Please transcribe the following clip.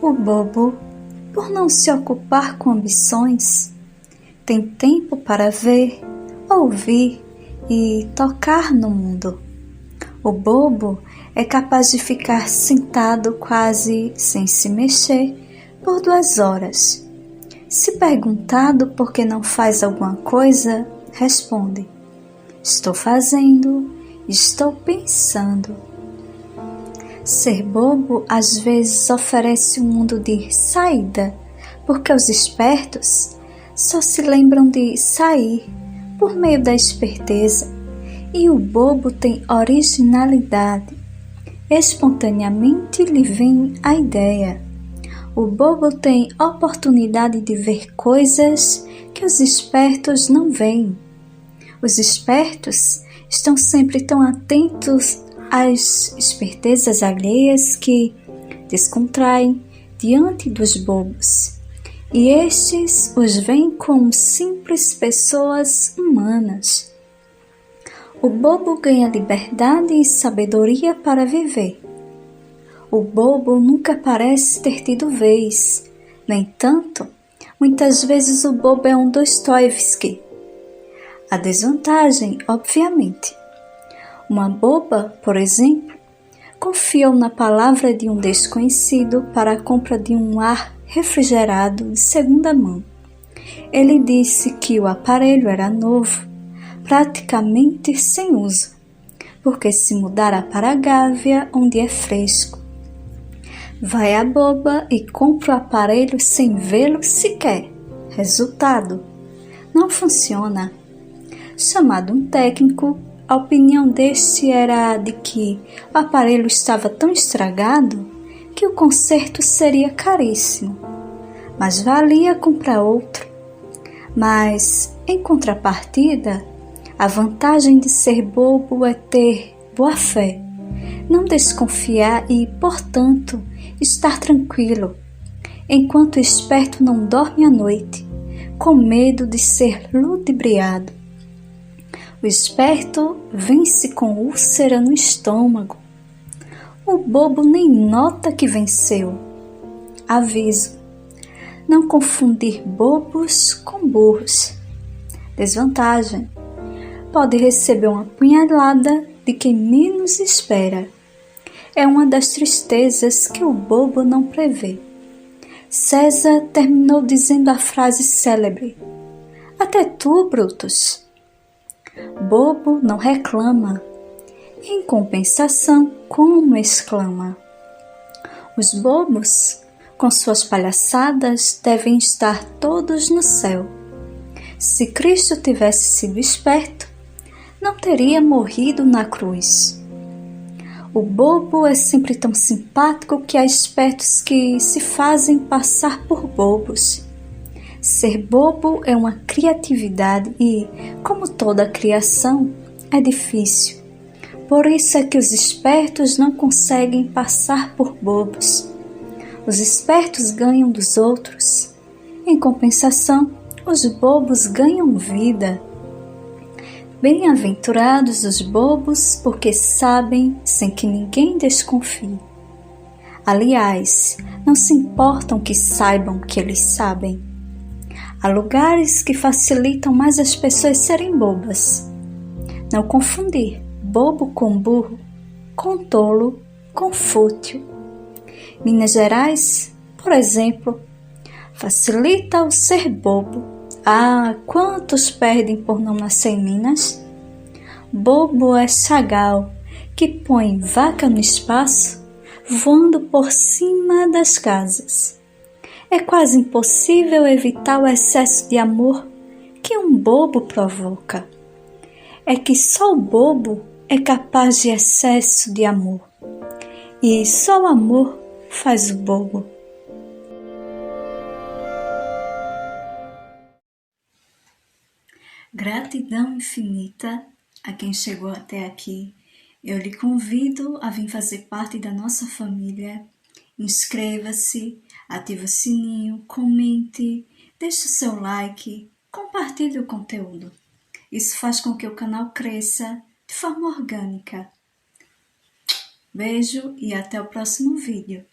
O bobo, por não se ocupar com ambições, tem tempo para ver, ouvir e tocar no mundo. O bobo é capaz de ficar sentado quase sem se mexer por 2 horas. Se perguntado por que não faz alguma coisa, responde: estou fazendo, estou pensando. Ser bobo às vezes oferece um mundo de saída, porque os espertos só se lembram de sair por meio da esperteza, e o bobo tem originalidade. Espontaneamente lhe vem a ideia. O bobo tem oportunidade de ver coisas que os espertos não veem. Os espertos estão sempre tão atentos às espertezas alheias que descontraem diante dos bobos, e estes os veem como simples pessoas humanas. O bobo ganha liberdade e sabedoria para viver. O bobo nunca parece ter tido vez. No entanto, muitas vezes o bobo é um Dostoiévski. A desvantagem, obviamente. Uma boba, por exemplo, confiou na palavra de um desconhecido para a compra de um ar refrigerado de segunda mão. Ele disse que o aparelho era novo, praticamente sem uso, porque se mudara para a Gávea, onde é fresco. Vai a boba e compra o aparelho sem vê-lo sequer. Resultado: não funciona. Chamado um técnico, a opinião deste era de que o aparelho estava tão estragado que o conserto seria caríssimo, mas valia comprar outro. Mas, em contrapartida, a vantagem de ser bobo é ter boa fé, não desconfiar e, portanto, estar tranquilo, enquanto o esperto não dorme à noite, com medo de ser ludibriado. O esperto vence com úlcera no estômago. O bobo nem nota que venceu. Aviso: não confundir bobos com burros. Desvantagem: pode receber uma punhalada de quem menos espera. É uma das tristezas que o bobo não prevê. César terminou dizendo a frase célebre: até tu, Brutus. Bobo não reclama. Em compensação, como exclama? Os bobos, com suas palhaçadas, devem estar todos no céu. Se Cristo tivesse sido esperto, não teria morrido na cruz. O bobo é sempre tão simpático que há espertos que se fazem passar por bobos. Ser bobo é uma criatividade e, como toda criação, é difícil. Por isso é que os espertos não conseguem passar por bobos. Os espertos ganham dos outros. Em compensação, os bobos ganham vida. Bem-aventurados os bobos, porque sabem sem que ninguém desconfie. Aliás, não se importam que saibam que eles sabem. Há lugares que facilitam mais as pessoas serem bobas. Não confundir bobo com burro, com tolo, com fútil. Minas Gerais, por exemplo, facilita o ser bobo. Ah, quantos perdem por não nascer em Minas? Bobo é Chagall, que põe vaca no espaço, voando por cima das casas. É quase impossível evitar o excesso de amor que um bobo provoca. É que só o bobo é capaz de excesso de amor. E só o amor faz o bobo. Gratidão infinita a quem chegou até aqui. Eu lhe convido a vir fazer parte da nossa família. Inscreva-se, ative o sininho, comente, deixe o seu like, compartilhe o conteúdo. Isso faz com que o canal cresça de forma orgânica. Beijo e até o próximo vídeo.